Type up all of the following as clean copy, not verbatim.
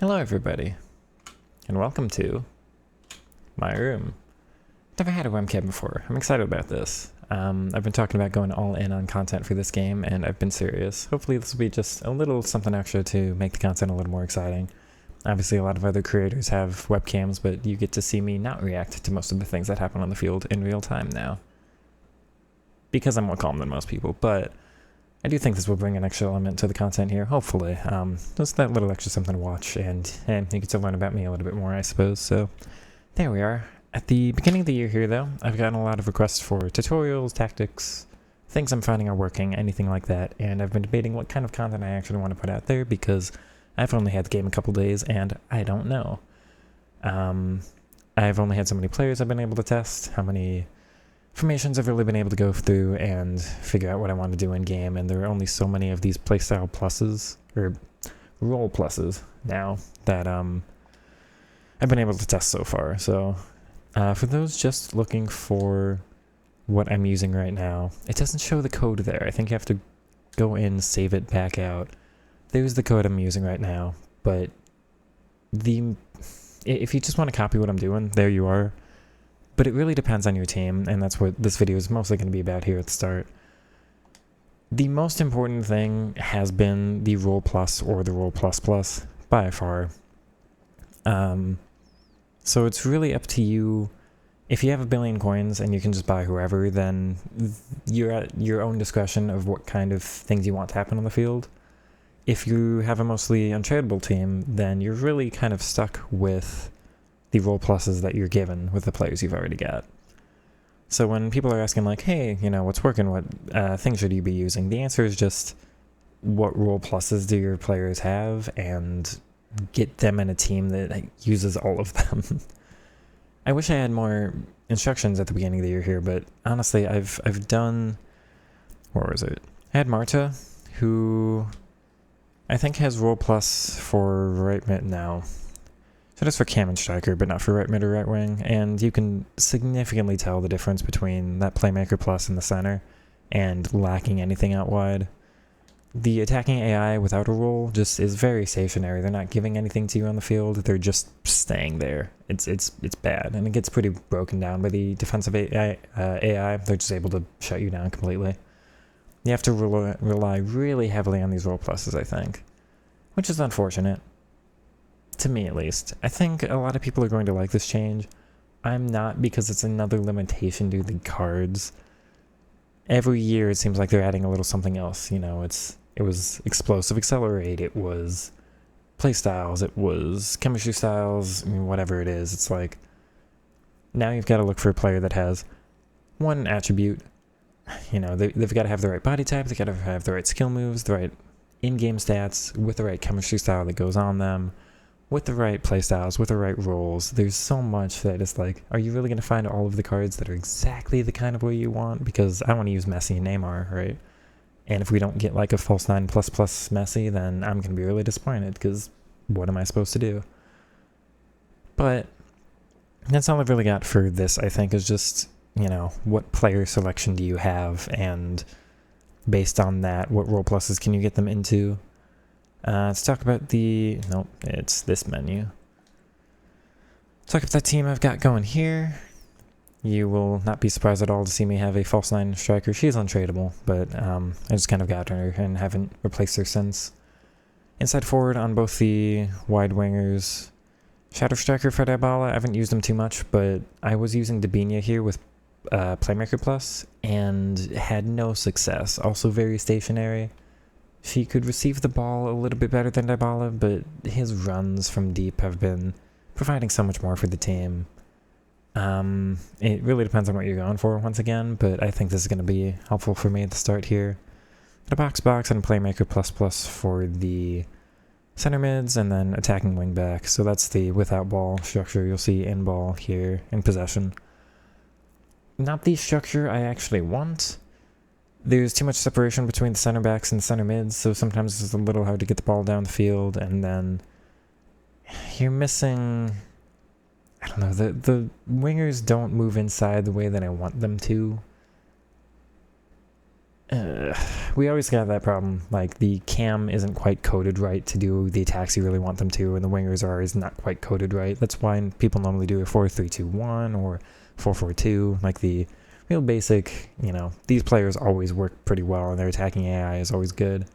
Hello everybody, and welcome to my room. Never had a webcam before. I'm excited about this. I've been talking about going all in on content for this game, and I've been serious. Hopefully this will be just a little something extra to make the content a little more exciting. Obviously a lot of other creators have webcams, but you get to see me not react to most of the things that happen on the field in real time now. Because I'm more calm than most people, but I do think this will bring an extra element to the content here, hopefully. Just that little extra something to watch, and you get to learn about me a little bit more, I suppose. So, there we are. At the beginning of the year here, though, I've gotten a lot of requests for tutorials, tactics, things I'm finding are working, anything like that, and I've been debating what kind of content I actually want to put out there, because I've only had the game a couple days, and I don't know. I've only had so many players I've been able to test, how many formations I've really been able to go through and figure out what I want to do in game, and there are only so many of these playstyle pluses, or role pluses now, that I've been able to test so far. So for those just looking for what I'm using right now, it doesn't show the code there. I think you have to go in, save it, back out. There's the code I'm using right now, but if you just want to copy what I'm doing, there you are. But it really depends on your team, and that's what this video is mostly going to be about here at the start. The most important thing has been the Roll Plus or the Roll Plus Plus, by far. So it's really up to you. If you have 1 billion coins and you can just buy whoever, then you're at your own discretion of what kind of things you want to happen on the field. If you have a mostly untradeable team, then you're really kind of stuck with the role pluses that you're given with the players you've already got. So when people are asking like, hey, you know, what's working, what things should you be using? The answer is just what role pluses do your players have, and get them in a team that uses all of them. I wish I had more instructions at the beginning of the year here, but honestly, I've done, where was it? I had Marta, who I think has role plus for right mid now. So that's for cam and striker, but not for right mid or right wing, and you can significantly tell the difference between that playmaker plus in the center and lacking anything out wide. The attacking AI without a role just is very stationary. They're not giving anything to you on the field, they're just staying there. It's bad, and it gets pretty broken down by the defensive AI. They're just able to shut you down completely. You have to rely really heavily on these role pluses, I think, which is unfortunate. To me, at least. I think a lot of people are going to like this change. I'm not, because it's another limitation to the cards. Every year it seems like they're adding a little something else. You know, it was explosive accelerate, it was playstyles, it was chemistry styles, I mean, whatever it is. It's like, now you've got to look for a player that has one attribute. You know, they've got to have the right body type, they've got to have the right skill moves, the right in-game stats, with the right chemistry style that goes on them, with the right playstyles, with the right roles. There's so much that it's like, are you really going to find all of the cards that are exactly the kind of way you want? Because I want to use Messi and Neymar, right? And if we don't get like a false 9++ Messi, then I'm going to be really disappointed, because what am I supposed to do? But that's all I've really got for this, I think, is just, you know, what player selection do you have, and based on that, what role pluses can you get them into? Let's talk about nope, it's this menu. Talk about that team I've got going here. You will not be surprised at all to see me have a false 9 striker. She's untradeable, but I just kind of got her and haven't replaced her since. Inside forward on both the wide wingers. Shadow striker for Dybala, I haven't used him too much, but I was using Dabinia here with Playmaker Plus and had no success. Also very stationary. She could receive the ball a little bit better than Dybala, but his runs from deep have been providing so much more for the team. It really depends on what you're going for, once again, but I think this is going to be helpful for me at the start here. A box and Playmaker plus for the center mids, and then attacking wing back. So that's the without ball structure. You'll see in ball here, in possession. Not the structure I actually want. There's too much separation between the center backs and the center mids, so sometimes it's a little hard to get the ball down the field, and then you're missing, I don't know, the wingers don't move inside the way that I want them to. we always got that problem. Like, the cam isn't quite coded right to do the attacks you really want them to, and the wingers are always not quite coded right. That's why people normally do a 4-3-2-1 or 4-4-2, like the real basic, these players always work pretty well, and their attacking AI is always good.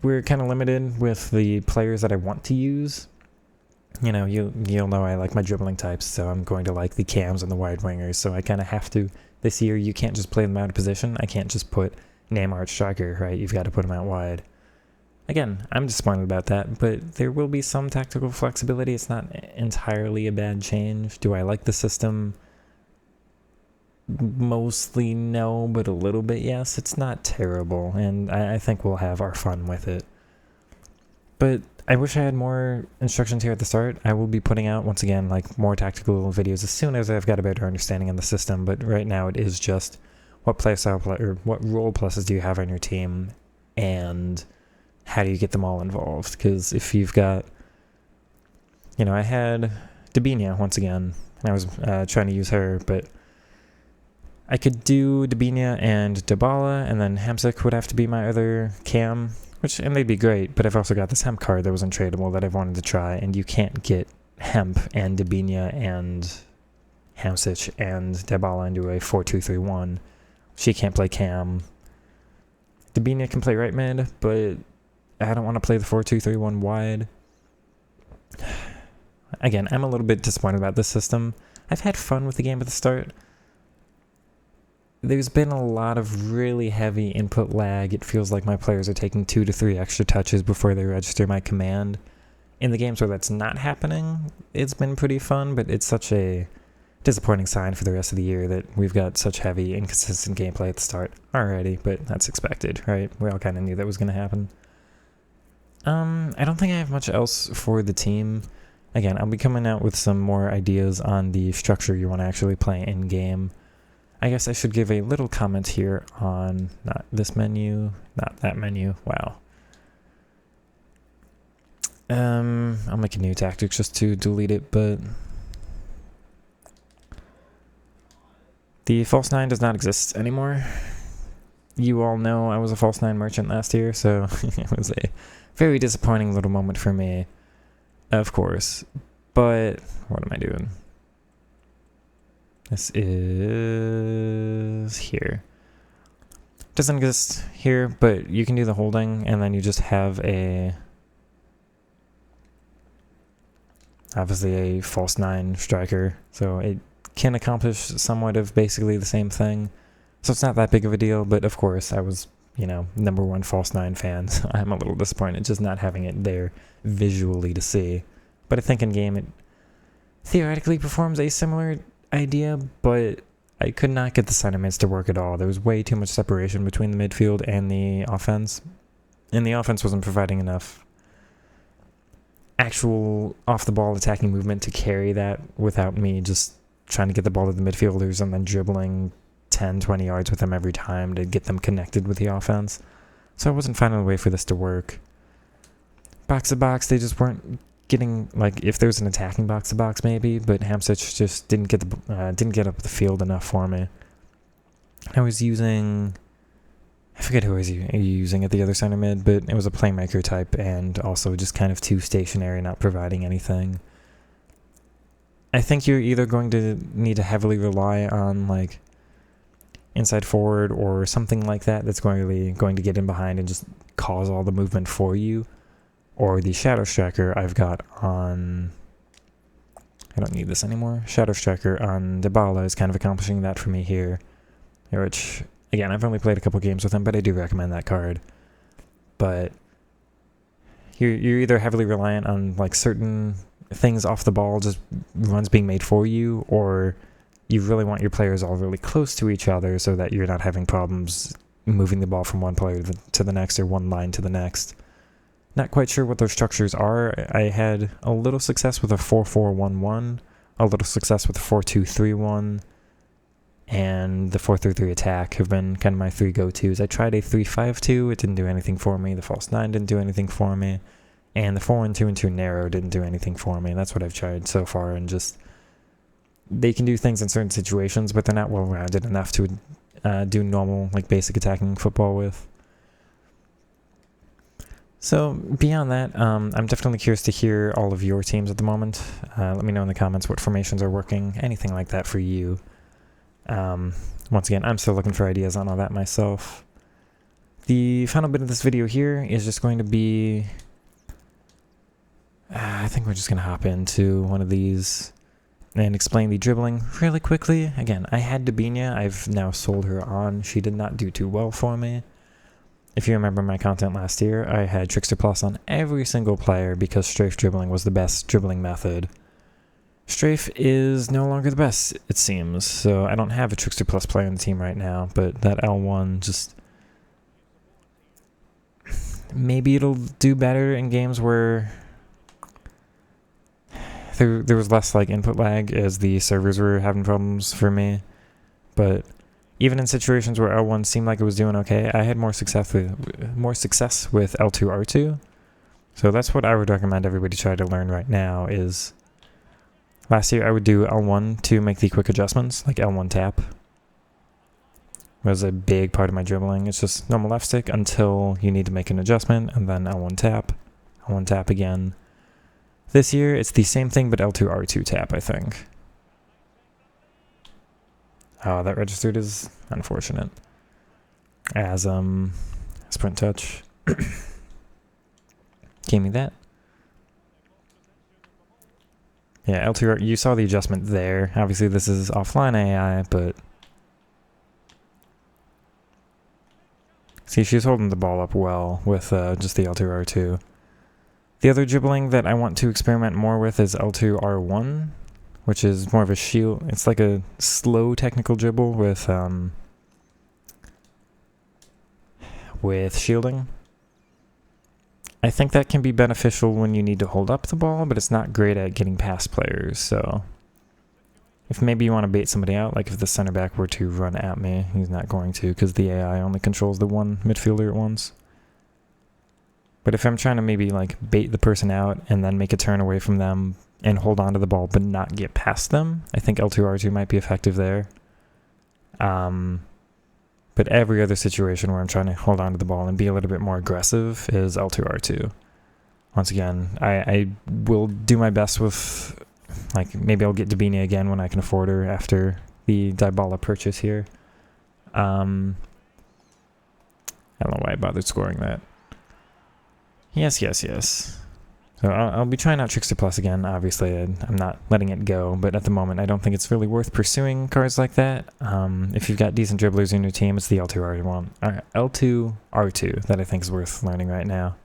We're kind of limited with the players that I want to use. You'll know I like my dribbling types, so I'm going to like the cams and the wide wingers, so I kind of have to. This year, you can't just play them out of position. I can't just put Neymar at striker, right? You've got to put them out wide. Again, I'm disappointed about that, but there will be some tactical flexibility. It's not entirely a bad change. Do I like the system? Mostly no, but a little bit yes. It's not terrible, and I think we'll have our fun with it. But I wish I had more instructions here at the start. I will be putting out, once again, like more tactical videos as soon as I've got a better understanding of the system, but right now it is just what playstyle or what role pluses do you have on your team, and how do you get them all involved? Because if you've got, I had Dabinia once again, and I was trying to use her, but I could do Dabinia and Dybala, and then Hamsik would have to be my other cam, and they'd be great, but I've also got this hemp card that was untradeable that I've wanted to try, and you can't get hemp and Dabinia and Hamsik and Dybala into a 4-2-3-1. She can't play cam. Dabinia can play right mid, but I don't want to play the 4-2-3-1 wide. Again, I'm a little bit disappointed about this system. I've had fun with the game at the start. There's been a lot of really heavy input lag. It feels like my players are taking 2 to 3 extra touches before they register my command. In the games where that's not happening, it's been pretty fun, but it's such a disappointing sign for the rest of the year that we've got such heavy, inconsistent gameplay at the start already, but that's expected, right? We all kind of knew that was going to happen. I don't think I have much else for the team. Again, I'll be coming out with some more ideas on the structure you want to actually play in-game. I guess I should give a little comment here on not this menu, not that menu. Wow. I'll make a new tactic just to delete it, but the false 9 does not exist anymore. You all know I was a false 9 merchant last year, so it was a very disappointing little moment for me, of course. But what am I doing? This is here. Doesn't exist here, but you can do the holding, and then you just have obviously a false 9 striker, so it can accomplish somewhat of basically the same thing. So it's not that big of a deal, but of course I was, number 1 false 9 fan, so I'm a little disappointed just not having it there visually to see. But I think in game it theoretically performs a similar idea, but I could not get the sentiments to work at all. There was way too much separation between the midfield and the offense, and the offense wasn't providing enough actual off-the-ball attacking movement to carry that without me just trying to get the ball to the midfielders and then dribbling 10-20 yards with them every time to get them connected with the offense. So I wasn't finding a way for this to work. Box-to-box, they just weren't getting, like, if there was an attacking box-to-box maybe, but Hamsik just didn't get up the field enough for me. I was using, I forget who I was using at the other center mid, but it was a playmaker type and also just kind of too stationary, not providing anything. I think you're either going to need to heavily rely on, like, inside forward or something like that that's going to get in behind and just cause all the movement for you, or the Shadow Striker I've got on, I don't need this anymore, Shadow Striker on Dybala is kind of accomplishing that for me here, which, again, I've only played a couple games with him, but I do recommend that card. But you're either heavily reliant on, like, certain things off the ball, just runs being made for you, or you really want your players all really close to each other so that you're not having problems moving the ball from one player to the next or one line to the next. Not quite sure what those structures are. I had a little success with a 4-4-1-1, a little success with a 4-2-3-1, and the 4-3-3 attack have been kind of my 3 go-tos. I tried a 3-5-2, it didn't do anything for me. The false 9 didn't do anything for me. And the 4-1-2-2 narrow didn't do anything for me. That's what I've tried so far, and just, they can do things in certain situations, but they're not well-rounded enough to do normal, like basic attacking football with. So beyond that, I'm definitely curious to hear all of your teams at the moment. Let me know in the comments what formations are working, anything like that for you. Once again, I'm still looking for ideas on all that myself. The final bit of this video here is just going to be... I think we're just going to hop into one of these and explain the dribbling really quickly. Again, I had Dabinia. I've now sold her on. She did not do too well for me. If you remember my content last year, I had Trickster Plus on every single player because Strafe dribbling was the best dribbling method. Strafe is no longer the best, it seems, so I don't have a Trickster Plus player in the team right now, but that L1 just... Maybe it'll do better in games where there was less like input lag as the servers were having problems for me, but even in situations where L1 seemed like it was doing okay, I had more success with L2 R2. So that's what I would recommend everybody try to learn right now is... Last year I would do L1 to make the quick adjustments, like L1 tap was a big part of my dribbling. It's just normal left stick until you need to make an adjustment, and then L1 tap again. This year it's the same thing but L2 R2 tap, I think. Oh, that registered is unfortunate. As sprint touch. Gave me that. Yeah, L2, you saw the adjustment there. Obviously this is offline AI, but... See, she's holding the ball up well with just the L2 R2. The other dribbling that I want to experiment more with is L2 R1, which is more of a shield. It's like a slow technical dribble with shielding. I think that can be beneficial when you need to hold up the ball, but it's not great at getting past players, so... If maybe you want to bait somebody out, like if the center back were to run at me, he's not going to because the AI only controls the one midfielder at once. But if I'm trying to maybe like bait the person out and then make a turn away from them and hold on to the ball but not get past them, I think L2R2 might be effective there. But every other situation where I'm trying to hold on to the ball and be a little bit more aggressive is L2R2. Once again, I will do my best with, like, maybe I'll get Dabinia again when I can afford her after the Dybala purchase here. I don't know why I bothered scoring that. Yes. So I'll be trying out Trickster Plus again, obviously. I'm not letting it go, but at the moment I don't think it's really worth pursuing cards like that. If you've got decent dribblers in your team, it's the L2 R2 that I think is worth learning right now.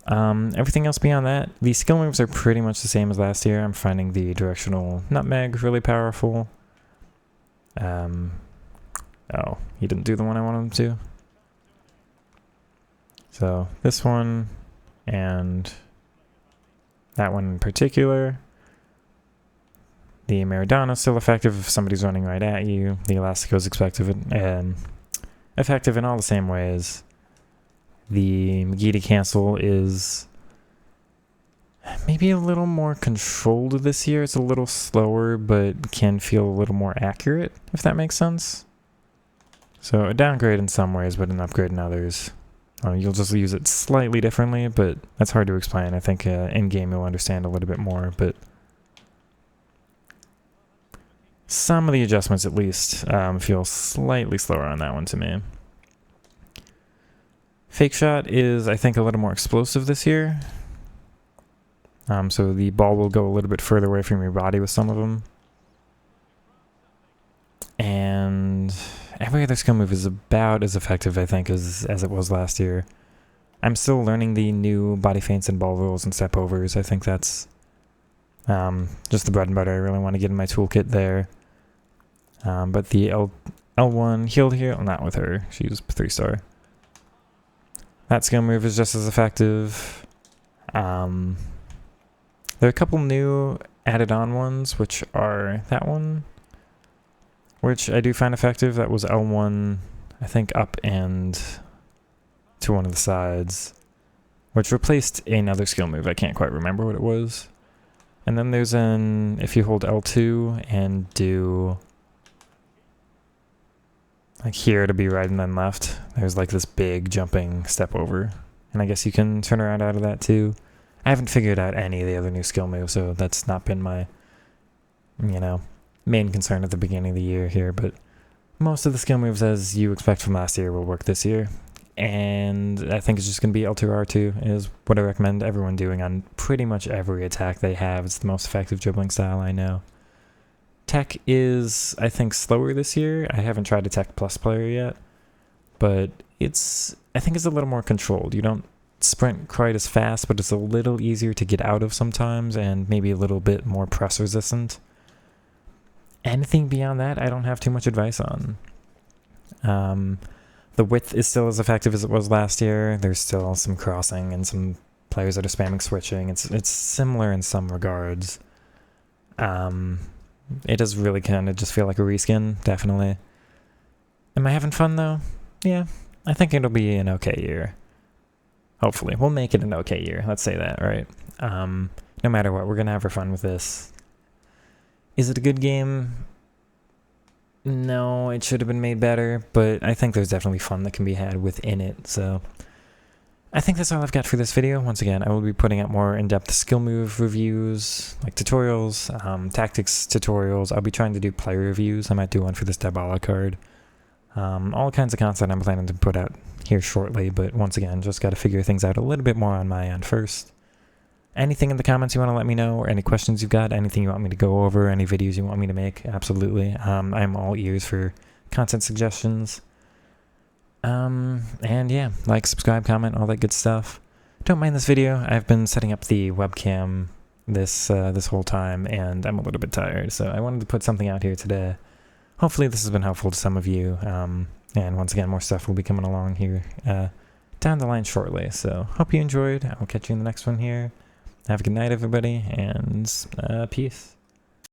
Everything else beyond that, the skill moves are pretty much the same as last year. I'm finding the directional nutmeg really powerful. Oh, he didn't do the one I wanted him to. So this one and that one in particular. The Maradona is still effective if somebody's running right at you. The Elastico is effective in all the same ways. The Magiti cancel is maybe a little more controlled this year. It's a little slower, but can feel a little more accurate, if that makes sense. So a downgrade in some ways, but an upgrade in others. You'll just use it slightly differently, but that's hard to explain. I think in-game you'll understand a little bit more, but some of the adjustments at least feel slightly slower on that one to me. Fake shot is, I think, a little more explosive this year. So the ball will go a little bit further away from your body with some of them. And every other skill move is about as effective, I think, as it was last year. I'm still learning the new body feints and ball rolls and step overs. I think that's just the bread and butter I really want to get in my toolkit there. But the L1 healed here, not with her. She was 3-star. That skill move is just as effective. There are a couple new added on ones, which are that one, which I do find effective. That was L1, I think, up and to one of the sides, which replaced another skill move. I can't quite remember what it was. And then there's if you hold L2 and do like here to be right and then left. There's like this big jumping step over. And I guess you can turn around out of that too. I haven't figured out any of the other new skill moves, so that's not been my, main concern at the beginning of the year here. But most of the skill moves, as you expect from last year, will work this year. And I think it's just going to be L2 R2 is what I recommend everyone doing on pretty much every attack they have. It's the most effective dribbling style I know. Tech is, I think, slower this year. I haven't tried a Tech Plus player yet, but I think it's a little more controlled. You don't sprint quite as fast, but it's a little easier to get out of sometimes, and maybe a little bit more press resistant. Anything beyond that, I don't have too much advice on. The width is still as effective as it was last year. There's still some crossing and some players that are spamming switching. It's similar in some regards. It does really kind of just feel like a reskin, definitely. Am I having fun though? Yeah, I think it'll be an okay year. Hopefully. We'll make it an okay year. Let's say that, right? No matter what, we're going to have our fun with this. Is it a good game? No, it should have been made better, but I think there's definitely fun that can be had within it, so I think that's all I've got for this video. Once again, I will be putting out more in-depth skill move reviews, like tutorials, tactics tutorials. I'll be trying to do player reviews. I might do one for this Diabolic card. All kinds of content I'm planning to put out here shortly, but once again, just got to figure things out a little bit more on my end first. Anything in the comments you want to let me know, or any questions you've got, anything you want me to go over, any videos you want me to make, absolutely. I'm all ears for content suggestions. And yeah, like, subscribe, comment, all that good stuff. Don't mind this video. I've been setting up the webcam this whole time, and I'm a little bit tired, so I wanted to put something out here today. Hopefully this has been helpful to some of you, and once again, more stuff will be coming along here down the line shortly, so hope you enjoyed. I'll catch you in the next one here. Have a good night, everybody, and peace.